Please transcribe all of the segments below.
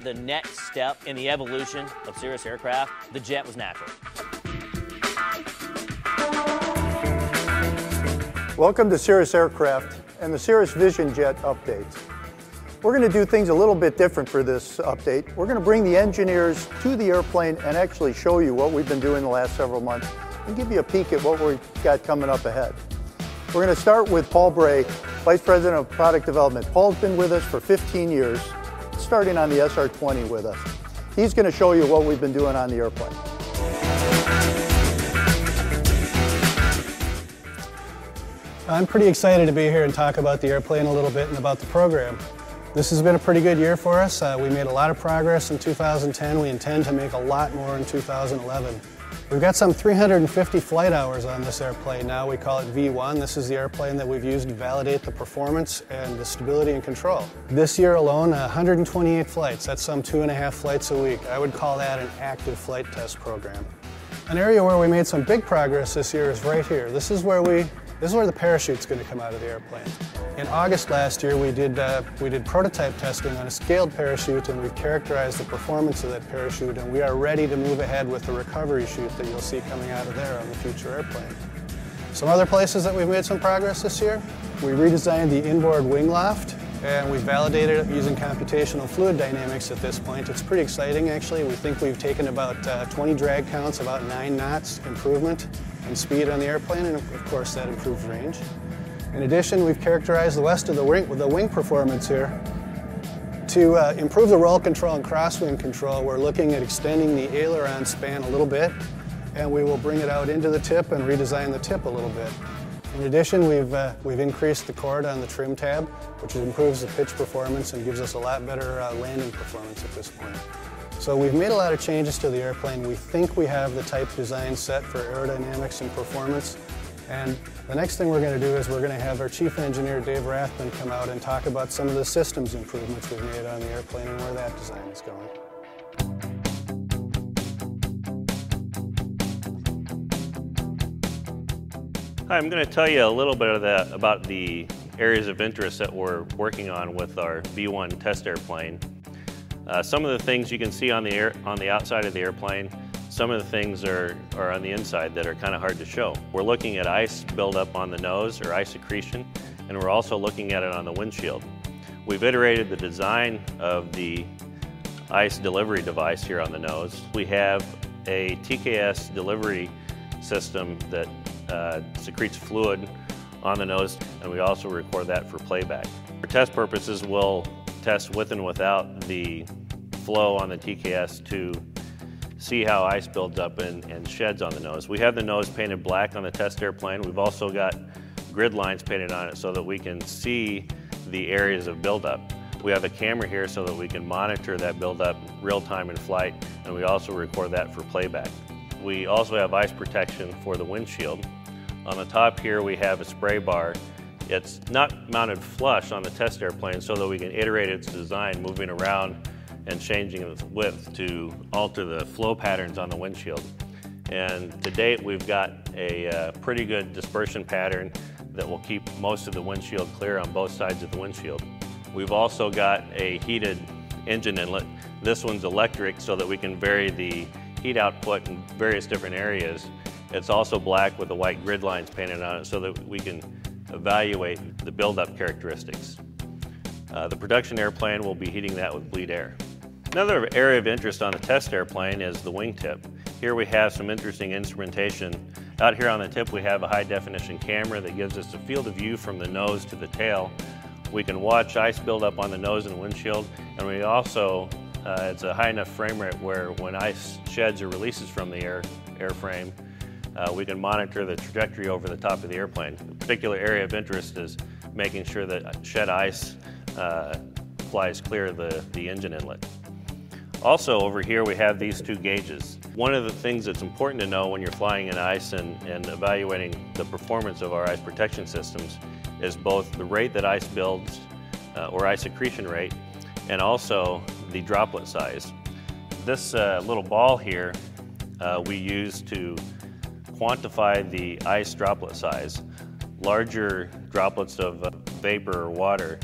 the next step in the evolution of Cirrus aircraft, the jet was natural. Welcome to Cirrus Aircraft and the Cirrus Vision Jet updates. We're going to do things a little bit different for this update. We're going to bring the engineers to the airplane and actually show you what we've been doing the last several months and give you a peek at what we've got coming up ahead. We're going to start with Paul Bray, Vice President of Product Development. Paul's been with us for 15 years, starting on the SR-20 with us. He's going to show you what we've been doing on the airplane. I'm pretty excited to be here and talk about the airplane a little bit and about the program. This has been a pretty good year for us. We made a lot of progress in 2010. We intend to make a lot more in 2011. We've got some 350 flight hours on this airplane now. We call it V1. This is the airplane that we've used to validate the performance and the stability and control. This year alone, 128 flights. That's some 2.5 flights a week. I would call that an active flight test program. An area where we made some big progress this year is right here. This is where the parachute's going to come out of the airplane. In August last year, we did prototype testing on a scaled parachute, and we've characterized the performance of that parachute, and we are ready to move ahead with the recovery chute that you'll see coming out of there on the future airplane. Some other places that we've made some progress this year, we redesigned the inboard wing loft, and we validated it using computational fluid dynamics at this point. It's pretty exciting, actually. We think we've taken about 20 drag counts, about 9 knots improvement in speed on the airplane, and of course that improves range. In addition, we've characterized the rest of the wing performance here. To improve the roll control and crosswind control, we're looking at extending the aileron span a little bit, and we will bring it out into the tip and redesign the tip a little bit. In addition, we've increased the chord on the trim tab, which improves the pitch performance and gives us a lot better landing performance at this point. So we've made a lot of changes to the airplane. We think we have the type design set for aerodynamics and performance. And the next thing we're going to do is we're going to have our chief engineer, Dave Rathman, come out and talk about some of the systems improvements we've made on the airplane and where that design is going. Hi, I'm going to tell you a little bit about the areas of interest that we're working on with our V1 test airplane. Some of the things you can see on the outside of the airplane, some of the things are on the inside that are kind of hard to show. We're looking at ice buildup on the nose, or ice accretion, and we're also looking at it on the windshield. We've iterated the design of the ice delivery device here on the nose. We have a TKS delivery system that secretes fluid on the nose, and we also record that for playback. For test purposes, we'll test with and without the flow on the TKS to see how ice builds up and sheds on the nose. We have the nose painted black on the test airplane. We've also got grid lines painted on it so that we can see the areas of buildup. We have a camera here so that we can monitor that buildup real time in flight, and we also record that for playback. We also have ice protection for the windshield. On the top here we have a spray bar. It's not mounted flush on the test airplane so that we can iterate its design, moving around and changing its width to alter the flow patterns on the windshield. And to date, we've got a pretty good dispersion pattern that will keep most of the windshield clear on both sides of the windshield. We've also got a heated engine inlet. This one's electric so that we can vary the heat output in various different areas. It's also black with the white grid lines painted on it so that we can evaluate the buildup characteristics. The production airplane will be heating that with bleed air. Another area of interest on the test airplane is the wingtip. Here we have some interesting instrumentation. Out here on the tip we have a high definition camera that gives us a field of view from the nose to the tail. We can watch ice build up on the nose and windshield, and we also, it's a high enough frame rate where when ice sheds or releases from the airframe, we can monitor the trajectory over the top of the airplane. A particular area of interest is making sure that shed ice flies clear of the engine inlet. Also over here we have these two gauges. One of the things that's important to know when you're flying in ice and evaluating the performance of our ice protection systems is both the rate that ice builds, or ice accretion rate, and also the droplet size. This little ball here we use to quantify the ice droplet size. Larger droplets of vapor or water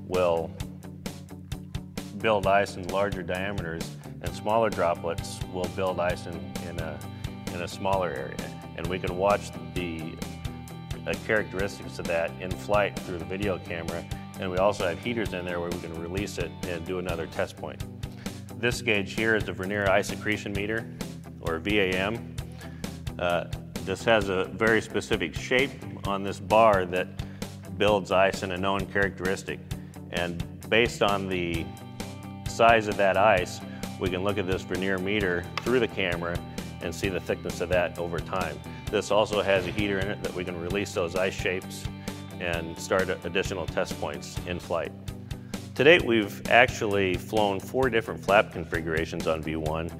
will build ice in larger diameters, and smaller droplets will build ice in a smaller area. And we can watch the characteristics of that in flight through the video camera, and we also have heaters in there where we can release it and do another test point. This gauge here is the Vernier Ice Accretion Meter, or VAM. This has a very specific shape on this bar that builds ice in a known characteristic, and based on the size of that ice, we can look at this vernier meter through the camera and see the thickness of that over time. This also has a heater in it that we can release those ice shapes and start additional test points in flight. To date, we've actually flown 4 different flap configurations on V1.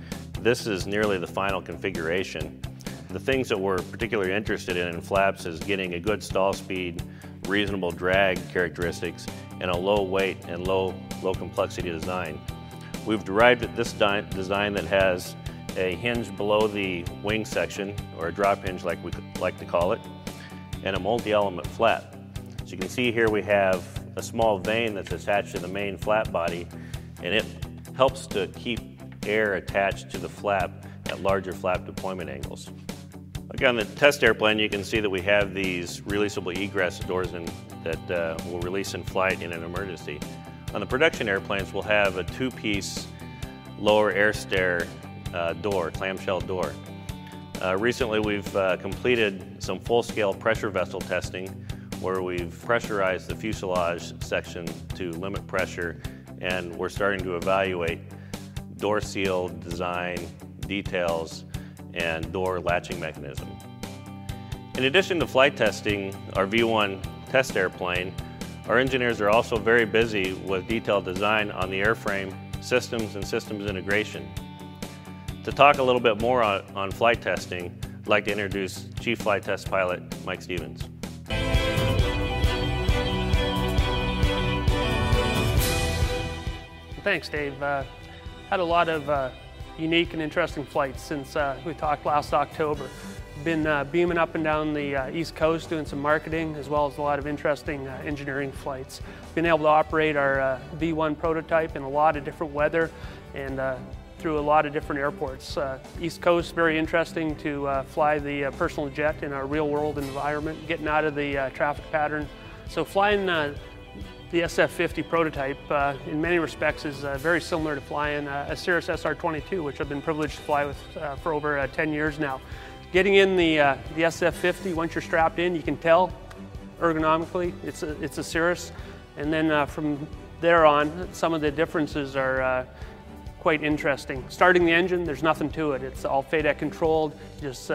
This is nearly the final configuration. The things that we're particularly interested in flaps is getting a good stall speed, reasonable drag characteristics, and a low weight and low complexity design. We've derived this design that has a hinge below the wing section, or a drop hinge like we like to call it, and a multi-element flap. As you can see here, we have a small vane that's attached to the main flap body, and it helps to keep air attached to the flap at larger flap deployment angles. Okay, on the test airplane, you can see that we have these releasable egress doors that will release in flight in an emergency. On the production airplanes, we'll have a 2-piece lower air stair door, clamshell door. Recently, we've completed some full-scale pressure vessel testing where we've pressurized the fuselage section to limit pressure, and we're starting to evaluate door seal design, details, and door latching mechanism. In addition to flight testing our V1 test airplane, our engineers are also very busy with detailed design on the airframe, systems, and systems integration. To talk a little bit more on flight testing, I'd like to introduce Chief Flight Test Pilot Mike Stevens. Thanks, Dave. Had a lot of unique and interesting flights since we talked last October. Been beaming up and down the East Coast doing some marketing, as well as a lot of interesting engineering flights. Been able to operate our V1 prototype in a lot of different weather and through a lot of different airports. East Coast, very interesting to fly the personal jet in a real world environment, getting out of the traffic pattern. So flying the SF50 prototype in many respects is very similar to flying a Cirrus SR22, which I've been privileged to fly with for over 10 years now. Getting in the SF50, once you're strapped in, you can tell ergonomically it's a Cirrus, and then from there on, some of the differences are quite interesting. Starting the engine, there's nothing to it. It's all FADEC controlled. You just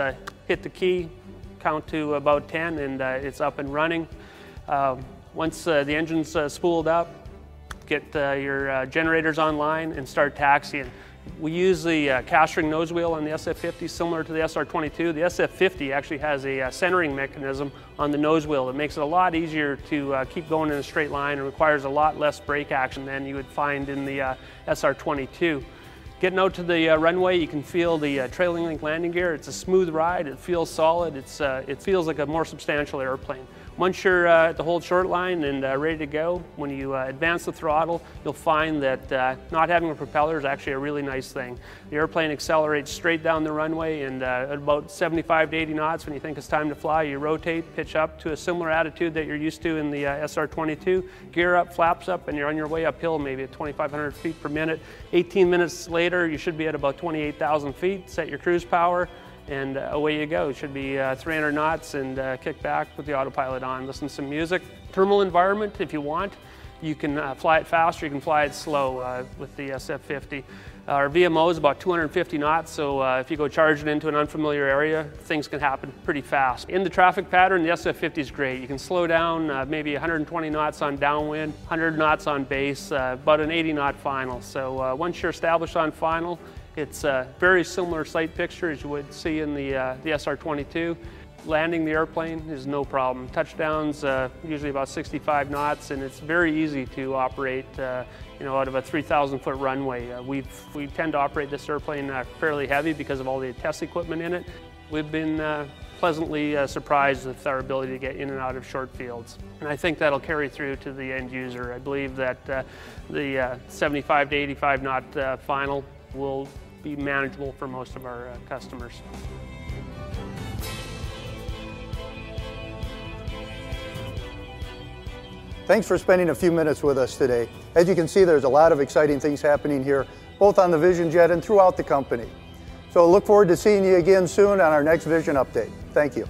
hit the key, count to about 10, and it's up and running. Once the engine's spooled up, get your generators online and start taxiing. We use the cast ring nose wheel on the SF50, similar to the SR22. The SF50 actually has a centering mechanism on the nose wheel that makes it a lot easier to keep going in a straight line and requires a lot less brake action than you would find in the SR22. Getting out to the runway, you can feel the trailing link landing gear. It's a smooth ride, it feels solid, it feels like a more substantial airplane. Once you're at the hold short line and ready to go, when you advance the throttle, you'll find that not having a propeller is actually a really nice thing. The airplane accelerates straight down the runway, and at about 75 to 80 knots, when you think it's time to fly, you rotate, pitch up to a similar attitude that you're used to in the SR22, gear up, flaps up, and you're on your way uphill maybe at 2,500 feet per minute. 18 minutes later, you should be at about 28,000 feet, set your cruise power, and away you go. It should be 300 knots and kick back with the autopilot on, listen to some music. Terminal environment, if you want, you can fly it fast or you can fly it slow with the SF50. Our VMO is about 250 knots, so if you go charging into an unfamiliar area, things can happen pretty fast. In the traffic pattern, the SF50 is great. You can slow down maybe 120 knots on downwind, 100 knots on base, about an 80 knot final. So once you're established on final, it's a very similar sight picture as you would see in the SR22. Landing the airplane is no problem. Touchdowns usually about 65 knots, and it's very easy to operate out of a 3,000-foot runway. We tend to operate this airplane fairly heavy because of all the test equipment in it. We've been pleasantly surprised with our ability to get in and out of short fields. And I think that'll carry through to the end user. I believe that the 75 to 85 knot final will be manageable for most of our customers. Thanks for spending a few minutes with us today. As you can see, there's a lot of exciting things happening here, both on the Vision Jet and throughout the company. So look forward to seeing you again soon on our next Vision Update. Thank you.